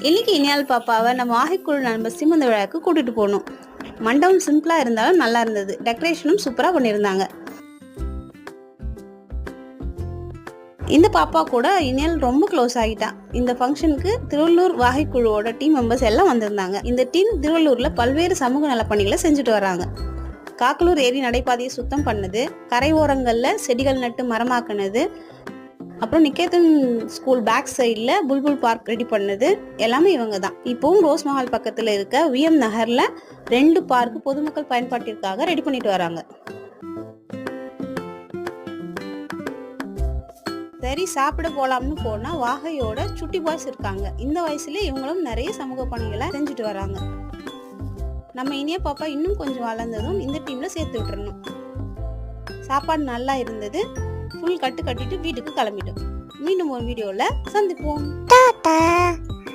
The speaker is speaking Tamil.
இன்னைக்கு இனியால் பாப்பாவை நம்ம வாகைக்குழு நண்பர் சீமந்த விழாவுக்கு கூட்டிட்டு போகணும். மண்டபம் சிம்பிளா இருந்தாலும் நல்லா இருந்தது. டெக்கரேஷனும் சூப்பரா பண்ணியிருந்தாங்க. இந்த பாப்பா கூட இனியால் ரொம்ப க்ளோஸ் ஆகிட்டான். இந்த ஃபங்க்ஷனுக்கு திருவள்ளூர் வாகைக்குழுவோட டீம் மெம்பர்ஸ் எல்லாம் வந்திருந்தாங்க. இந்த டீம் திருவள்ளூர்ல பல்வேறு சமூக நலப்பணிகளை செஞ்சுட்டு வராங்க. காக்கலூர் ஏரி நடைபாதையை சுத்தம் பண்ணது, கரை ஓரங்கள்ல செடிகள் நட்டு மரமாக்குனது, அப்புறம் நிகேதன் ஸ்கூல் பேக் சைடில் புல்புல் பார்க் ரெடி பண்ணது எல்லாமே இவங்க தான். இப்போவும் ரோஸ் மஹால் பக்கத்தில் இருக்க விஎம் நகர்ல 2 பார்க் பொதுமக்கள் பயன்பாட்டிற்காக ரெடி பண்ணிட்டு வராங்க. சரி சாப்பிட போலாம்னு போனா வாகையோட சுட்டி பாய்ஸ் இருக்காங்க. இந்த வயசுல இவங்களும் நிறைய சமூக பணிகளை செஞ்சுட்டு வராங்க. நம்ம இனிய பாப்பா இன்னும் கொஞ்சம் வளர்ந்ததும் இந்த டீம்ல சேர்த்து விட்டுறணும். சாப்பாடு நல்லா இருந்தது. ஃபுல் கட்டு கட்டிட்டு வீட்டுக்கு கிளம்பிட்டோம். மீண்டும் ஒரு வீடியோல சந்திப்போம்.